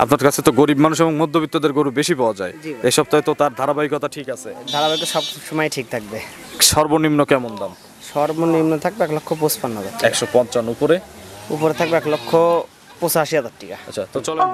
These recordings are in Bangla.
আপনার কাছে তো গরিব মানুষ এবং মধ্যবিত্তদের গরু বেশি পাওয়া যায়, এই সপ্তাহে তো তার ধারাবাহিকতা ঠিক আছে? ধারাবাহিক সব সময় ঠিক থাকবে। সর্বনিম্ন কেমন দাম? সর্বনিম্ন থাকবে 1,55,000 টাকা। 155 উপরে? উপরে থাকবে 1,85,000 টাকা। আচ্ছা, তো চলেন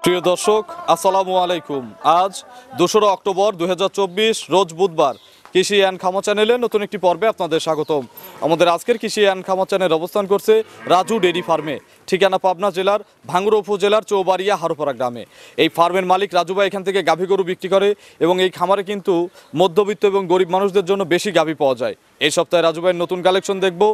প্রিয় দর্শক, আসসালামু আলাইকুম। আজ 2রা অক্টোবর 2024 রোজ বুধবার। কৃষি অ্যান্ড খামা চ্যানেলের নতুন একটি পর্বে আপনাদের স্বাগতম। আমাদের আজকের কৃষি অ্যান্ড খামা চ্যানেল অবস্থান করছে রাজু ডেইরি ফার্মে, ঠিকানা পাবনা জেলার ভাঙ্গুড়া উপজেলার চৌবাড়িয়া হারোপাড়া গ্রামে। এই ফার্মের মালিক রাজু ভাই এখান থেকে গাভী গরু বিক্রি করে এবং এই খামারে কিন্তু মধ্যবিত্ত এবং গরিব মানুষদের জন্য বেশি গাভী পাওয়া যায়। এই সপ্তাহে রাজু ভাইয়ের নতুন কালেকশন দেখবো,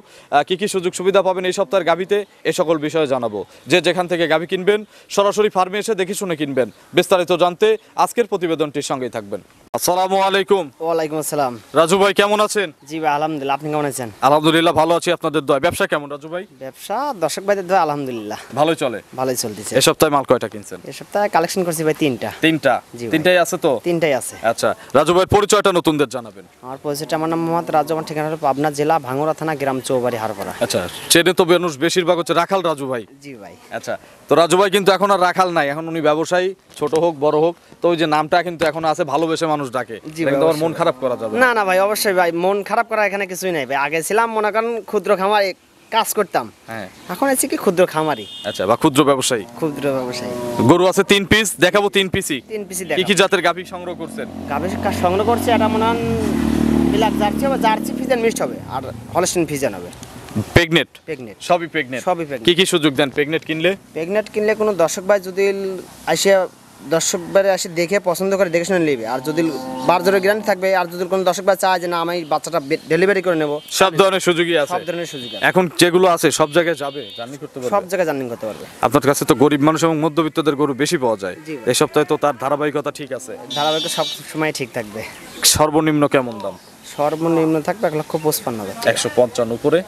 কী কী সুযোগ সুবিধা পাবেন এই সপ্তাহের গাভীতে, এ সকল বিষয়ে জানাবো। যে যেখান থেকে গাভী কিনবেন সরাসরি ফার্মে এসে দেখে শুনে কিনবেন। বিস্তারিত জানতে আজকের প্রতিবেদনটির সঙ্গেই থাকবেন। আসসালামু আলাইকুম। ওয়ালাইকুম আসসালাম। রাজু ভাই কেমন আছেন? জি ভাই, আলহামদুলিল্লাহ। আপনি কেমন আছেন? আলহামদুলিল্লাহ ভালো আছি, আপনাদের দোয়া। ব্যবসা কেমন রাজু ভাই? ব্যবসা দর্শক ভাইদের দোয়া আলহামদুলিল্লাহ ভালোই চলে। ভালোই চলতেছে। এই সপ্তাহে মাল কয়টা কিনছেন? এই সপ্তাহে কালেকশন করছি ভাই তিনটা। জি ভাই। তিনটাই আছে তো? তিনটাই আছে। আচ্ছা, রাজু ভাই পরিচয়টা নতুনদের জানাবেন। আমার পরিচয়টা, আমার নাম মোহাম্মদ রাজু, আমার ঠিকানা হলো পাবনা জেলা ভাঙ্গুড়া থানা গ্রাম চৌবাড়ি হারোপাড়া। আচ্ছা, চেনে তো মানুষ বেশিরভাগ হচ্ছে রাখাল রাজু ভাই। জি ভাই। আচ্ছা, তো রাজু ভাই কিন্তু এখন আর রাখাল নাই, এখন উনি ব্যবসায়ী, ছোট হোক বড় হোক, তো ওই যে নামটা কিন্তু এখন আছে, ভালোবেসে মানুষ ডাকে। কিন্তু আমার মন খারাপ করা যাবে না? না ভাই, অবশ্যই ভাই, মন খারাপ করা এখানে কিছুই নাই ভাই। আগে ছিলাম মনে করেন ক্ষুদ্র খামারে কাজ করতাম, হ্যাঁ, এখন আছি কি ক্ষুদ্র খামারি। আচ্ছা, বা ক্ষুদ্র ব্যবসায়ী। ক্ষুদ্র ব্যবসায়ী। গরু আছে 3 পিস, দেখাবো 3 পিসই। 3 পিসি কি দেখা। কি জাতের গাভী সংগ্রহ করছেন? গাভী সংগ্রহ করছে, এটা মনে হন ব্ল্যাক জার্সি হবে, জার্সি ফিজিয়ান মিক্সড হবে, আর হলস্টিন ফিজিয়ান হবে। প্রেগনেট? প্রেগনেট। সবই প্রেগনেট? সবই প্রেগনেট। কি কি সুযোগ দেন প্রেগনেট কিনলে? প্রেগনেট কিনলে কোনো দর্শক ভাই যদি আসে, দর্শক ভাই আসে দেখে পছন্দ করে দেখে শুনে নেবে, আর যদি বারজোরের গ্যারান্টি থাকবে, আর যদি কোনো দর্শক ভাই চায় যে না আমি বাচ্চাটা ডেলিভারি করে নেব, সব ধরনের সুযোগই আছে। সব ধরনের সুযোগ আছে। এখন যেগুলো আছে সব জায়গায় যাবে, জার্নি করতে পারবে, সব জায়গায় জার্নি করতে পারবে। আপনার কাছে তো গরিব মানুষ এবং মধ্যবিত্তদের গরু বেশি পাওয়া যায়, এই সপ্তাহে তো তার ধারাবাহিকতা ঠিক আছে? ধারাবাহিক সব সময় ঠিক থাকবে। সর্বনিম্ন কেমন দাম? সর্বনিম্ন থাকবে 1,55,000 টাকা। 155 উপরে?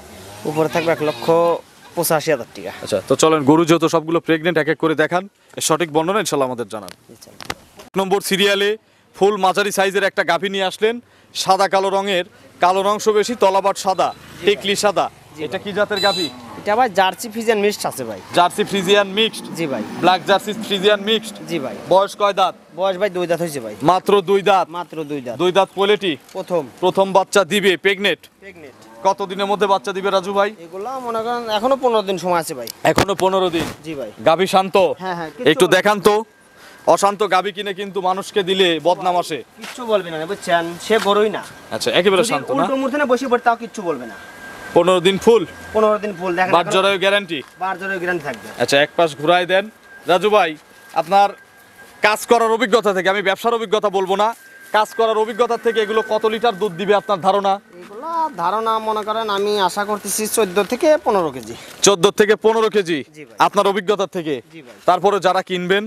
উপরে থাকবে 1,85,000 টাকা। আচ্ছা, তো চলেন গরু যেহেতু সবগুলো প্রেগনেন্ট এক এক করে দেখান, এর সঠিক বর্ণনা ইনশাল্লাহ আমাদের জানান। 1 নম্বর সিরিয়ালে ফুল মাঝারি সাইজের একটা গাভী নিয়ে আসলেন, সাদা কালো রঙের, কালোর অংশ বেশি, তলাবাট সাদা, টিকলি সাদা। এটা কি জাতের গাভী? এটা ভাই জার্সি ফিজিয়ান মিক্সড আছে ভাই। Jersey Friesian mixed? জি ভাই। Black jersey Friesian mixed? জি ভাই। বয়স কয় দাঁত? বয়স ভাই 2 দাঁত হয়েছে ভাই। মাত্র 2 দাঁত? মাত্র 2 দাঁত। 2 দাঁত পোলেটি? প্রথম বাচ্চা দিবে, প্রেগনেন্ট? প্রেগনেট। কত দিনের মধ্যে বাচ্চা দিবে রাজু ভাই? এগুলা মনে করেন এখনো 15 দিন সময় আছে ভাই। এখনো 15 দিন? জি ভাই। গাভী শান্ত? হ্যাঁ হ্যাঁ। একটু দেখান তো। অশান্ত গাভী কিনে কিন্তু মানুষকে দিলে বদনাম আসে। কিচ্ছু বলবে না, বুঝছেন? সে গরুই না। আচ্ছা, একেবারে শান্ত না? উল্টো মুঠে বসে পড়ে তাও কিচ্ছু বলবে না। 15 দিন ফুল? 15 দিন ফুল। দেখেন বারজোরের গ্যারান্টি? বারজোরের গ্যারান্টি থাকবে। আচ্ছা, এক পাশ ঘুরাই দেন। রাজু ভাই, আপনার কাজ করার অভিজ্ঞতা থেকে, আমি ব্যবসার অভিজ্ঞতা বলবো না, কাজ করার অভিজ্ঞতা থেকে এগুলো কত লিটার দুধ দিবে আপনার ধারণা? এগুলা ধারণা মনে করেন আমি আশা করতেছি 14 থেকে 15 কেজি। 14 থেকে 15 কেজি জি ভাই। আপনার অভিজ্ঞতা থেকে? জি ভাই। তারপরে যারা কিনবেন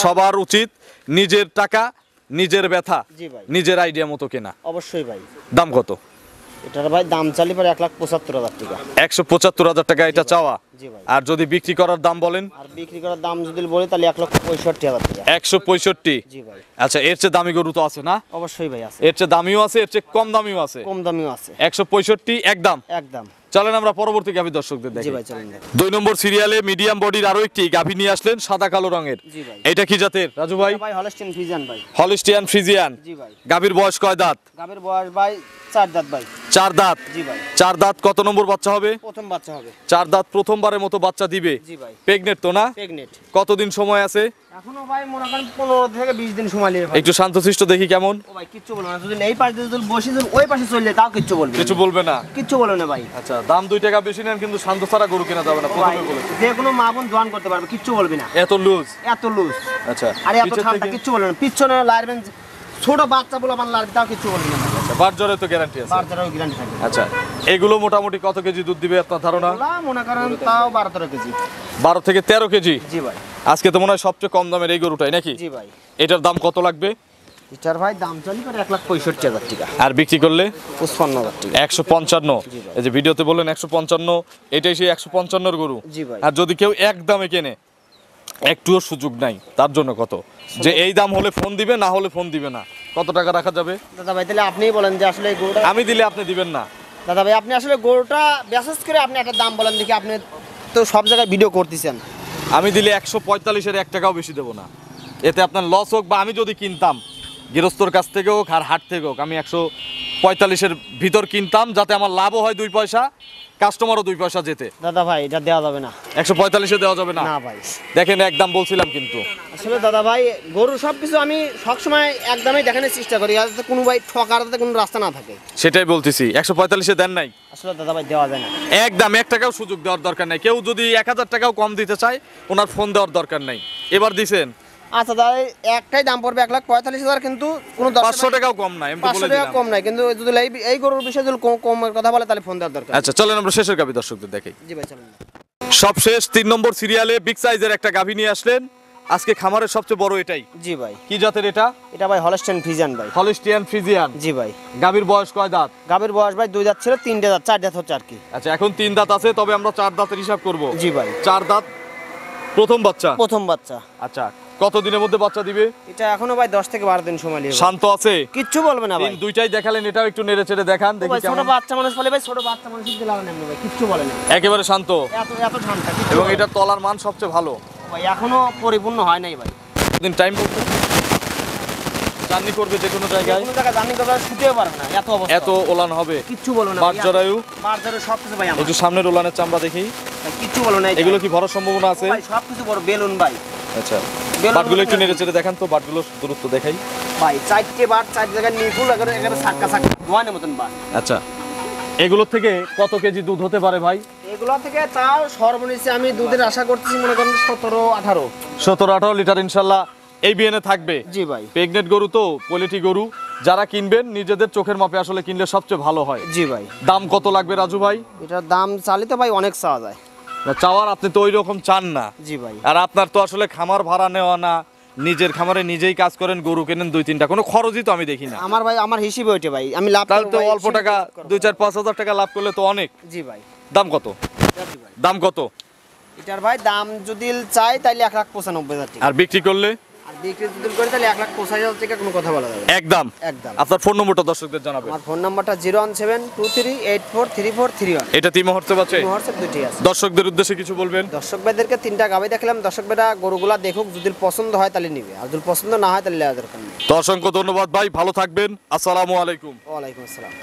সবার উচিত নিজের টাকা, নিজের ব্যথা, জি ভাই, নিজের আইডিয়া মতো কেনা। অবশ্যই ভাই। দাম কত? এটার ভাই দাম চালি পরে 1,75,000 টাকা। 175,000 টাকা এটা চাওয়া? জি ভাই। আর যদি বিক্রি করার দাম বলেন? আর বিক্রি করার দাম যদি বলি তাহলে 1,65,000 টাকা। 165? জি ভাই। আচ্ছা, এর চেয়ে দামি গরু তো আছে না? অবশ্যই ভাই আছে। এর চেয়ে দামিও আছে, এর চেয়ে কম দামিও আছে? কম দামিও আছে। 165 একদম? একদম। চলেন আমরা পরবর্তী গাভী দর্শকদের জি দেখি। ভাই, চলেন। 2 নম্বর সিরিয়ালে মিডিয়াম বডির আরো একটি গাভী নিয়ে আসলেন, সাদা কালো রঙের। জি ভাই। এটা কি জাতের রাজু ভাই? ভাই হলস্টিন ফ্রিজিয়ান ভাই। Holstein Friesian? জি ভাই। গাভীর বয়স কয় দাঁত? গাভীর বয়স ভাই 4 দাঁত ভাই। 4 দাঁত? জি ভাই। 4 দাঁত। কত নম্বর বাচ্চা হবে? প্রথম বাচ্চা হবে। 4 দাঁত প্রথমবারের মতো বাচ্চা দিবে? জি ভাই। প্রেগনেন্ট তো না? প্রেগনেট। কতদিন সময় আছে? এখনো ভাই মনে করেন 15 থেকে 20 দিন সময় লাগবে। একটু শান্তশিষ্ট দেখি কেমন। ও ভাই কিচ্ছু বলবে না, যদি এই পাশে যদি বসে যদি ওই পাশে চলে যায় তাও কিচ্ছু বলবে না। কিছু বলবে না? কিচ্ছু বলবে না ভাই। আচ্ছা, দাম 2 টাকা বেশি নেন কিন্তু শান্ত ছাড়া গরু কেনা যাবে না, ভাই প্রথমে বলেছি। যে কোনো মা বোন জোয়ান করতে পারবে, কিচ্ছু বলবে না। এত লুজ? এত লুজ। আচ্ছা, আর এত পিছের ঠান্ডা, থেকে? কিচ্ছু বলবে না। পিছনে লাইরবেন ছোট বাচ্চা বলে আমার লাইরবে তাও কিচ্ছু বলবে না। বারজরে তো গ্যারান্টি আছে। বারজরেও গ্যারান্টি থাকবে। আচ্ছা, এগুলো মোটামুটি কত কেজি দুধ দিবে আপনার ধারণা? ওগুলা মনে করেন তাও 12-13 কেজি। 12 থেকে 13 কেজি। জি ভাই। আজকে তো মনে হয় সবচেয়ে কম দামের এই গরুটাই নাকি? জি ভাই। এটার দাম কত লাগবে? এটার ভাই দাম চলি করে 1,65,000 টাকা। আর বিক্রি করলে 55,000 টাকা। 155। এই যে ভিডিওতে বললেন 155, এটাই সেই 155 এর গরু। জি ভাই। আর যদি কেউ এক দামে কেনে, একটুও সুযোগ নাই তার জন্য কত? যে এই দাম হলে ফোন দিবে, না হলে ফোন দিবে না, কত টাকা রাখা যাবে? দাদা ভাই তাহলে আপনিই বলেন যে আসলে এই গরুটা, আমি দিলে আপনি দিবেন না? দাদা ভাই আপনি আসলে গরুটা বিশেষ করে আপনি একটা দাম বলেন দেখি, আপনি তো সব জায়গায় ভিডিও করতেছেন। আমি দিলে 145-এর 1 টাকাও বেশি দেবো না। এতে আপনার লস হোক বা আমি যদি কিনতাম গৃহস্থর কাছ থেকে হোক আর হাট থেকে হোক, আমি 145-এর ভিতর কিনতাম, যাতে আমার লাভও হয় 2 পয়সা, কাস্টমারও 2 পয়সা যেতে। দাদা ভাই এটা দেওয়া যাবে না। 145-এ দেওয়া যাবে না? না ভাই। দেখেন একদম বলছিলাম কিন্তু। আসলে দাদা ভাই গরু সবকিছু আমি সবসময় একদমই দেখানোর চেষ্টা করি, যাতে কোনো ভাই ঠকার যাতে কোনো রাস্তা না থাকে। সেটাই বলতেছি, 145-এ দেন নাই? আসলে দাদা ভাই দেওয়া যায় না। একদম 1 টাকাও সুযোগ দেওয়ার দরকার নাই। কেউ যদি 1000 টাকাও কম দিতে চায়, ওনার ফোন দেওয়ার দরকার নাই। এবার দিছেন আচ্ছা দাদা একটাই দাম পড়বে 1,45,000, কিন্তু কোনো 500 টাকাও কম নাই, আমি তো 500 বলে টাকা দিলাম। কম নাই, কিন্তু যদি এই গরুর বিষয়ে যদি কমের কথা বলে তাহলে ফোন দেওয়ার দরকার। আচ্ছা চলেন আমরা শেষের গাভী দর্শকদের দেখাই। জি ভাই চলুন। সবশেষ 3 নম্বর সিরিয়ালে বিগ সাইজের একটা গাভী নিয়ে আসলেন। আজকে খামারের সবচেয়ে বড় এটাই। জি ভাই। কি জাতের এটা? এটা ভাই হলস্টেইন ফ্রিজিয়ান ভাই। Holstein Friesian. জি ভাই। গাভীর বয়স কয় দাঁত? গাভীর বয়স ভাই 2 দাঁত ছিল, 3টে দাঁত, 4 দাঁত হচ্ছে আর কি। আচ্ছা এখন 3 দাঁত আছে, তবে আমরা 4 দাঁতের হিসাব করব। জি ভাই। 4 দাঁত, প্রথম বাচ্চা। প্রথম বাচ্চা। আচ্ছা কত দিনের মধ্যে বাচ্চা দিবে? এটা এখনো ভাই 10 থেকে 12 দিন সময় লাগবে। শান্ত আছে? কিচ্ছু বলবে না ভাই। দুইটাই দেখালেন, এটাও একটু নেড়ে চেড়ে দেখান ও দেখি ভাই ছোট কেমন। বাচ্চা মানুষ বলে ভাই, ছোট বাচ্চা মানুষ দিলাম না ভাই, কিচ্ছু বলে না। একেবারে শান্ত এত এত ঠান্ডা এবং এটার তলার মান সবচেয়ে ভালো। ভাই এখনো পরিপূর্ণ হয় নাই ভাই। দিন টাইম বলতে জার্নি করবে যে কোনো জায়গায়, কোনো জায়গায় জানি কথা শুতেও পারবে না, এত অবস্থা। এত ওলান হবে, কিচ্ছু বলবে না। বাট জরায়ু, বাজারে সবকিছু ভাই আমার। একটু সামনের ওলানের চামড়া দেখি। কিচ্ছু বলবে না। এগুলো কি ভরার সম্ভাবনা আছে? ভাই সবকিছু বড় বেলুন ভাই। আচ্ছা বেলুন বাটগুলো একটু বেলুন। নেড়ে চেড়ে দেখান তো, বাটগুলো দূরত্ব দেখাই। ভাই 4টে বাট 4 জায়গায় নিপুল এখানে এখানে সাক্কা সাক্কা দোয়ানের মতন বাট। আচ্ছা এগুলোর থেকে কত কেজি দুধ হতে পারে ভাই? এগুলো থেকে তাও সর্বনিম্ন আমি দুধের আশা করতেছি মনে করেন 17-18। 17-18 লিটার ইনশাল্লাহ এই বিয়েনে থাকবে। জি ভাই। প্রেগনেন্ট গরু তো, কোয়ালিটি গরু, যারা কিনবেন নিজেদের চোখের মাপে আসলে কিনলে সবচেয়ে ভালো হয়। জি ভাই। দাম কত লাগবে রাজু ভাই? এটার দাম চালিত ভাই অনেক চাওয়া যায়। না চাওয়ার আপনি তো ওই রকম চান না। জি ভাই। আর আপনার তো আসলে খামার ভাড়া নেওয়া না, নিজের খামারে নিজেই কাজ করেন, গরু কেনেন 2-3টা, কোনো খরচই তো আমি দেখি না। আমার ভাই আমার হিসেবে ওইটা ভাই, আমি লাভ তাহলে করবো তো ভাই, অল্প টাকা 2-4-5 হাজার টাকা লাভ করলে তো অনেক। জি ভাই। দাম কত? জি ভাই। দাম কত? এটার ভাই দাম যদি চাই তাহলে 1,95,000 টাকা। আর বিক্রি করলে? আর বিক্রি যদি করে তাহলে 1,85,000 টাকা, কোনো কথা বলা যাবে না। একদম। একদম। আপনার ফোন নম্বরটা দর্শকদের জানাবেন। আমার ফোন নাম্বারটা 01723843431। এটা তিন মুহূর্তে পাচ্ছে। হোয়াটসঅ্যাপ দুটি আছে। দর্শকদের উদ্দেশ্যে কিছু বলবেন? দর্শক ভাইদেরকে 3টা গাভী দেখলাম, দর্শক ভাইরা গরুগুলা দেখুক, যদি পছন্দ হয় তাহলে নিবে, আর যদি পছন্দ না হয় তাহলে নেওয়ার দরকার নেই। তো অসংখ্য ধন্যবাদ ভাই, ভালো থাকবেন। আসসালামু আলাইকুম। ওয়ালাইকুম আসসালাম।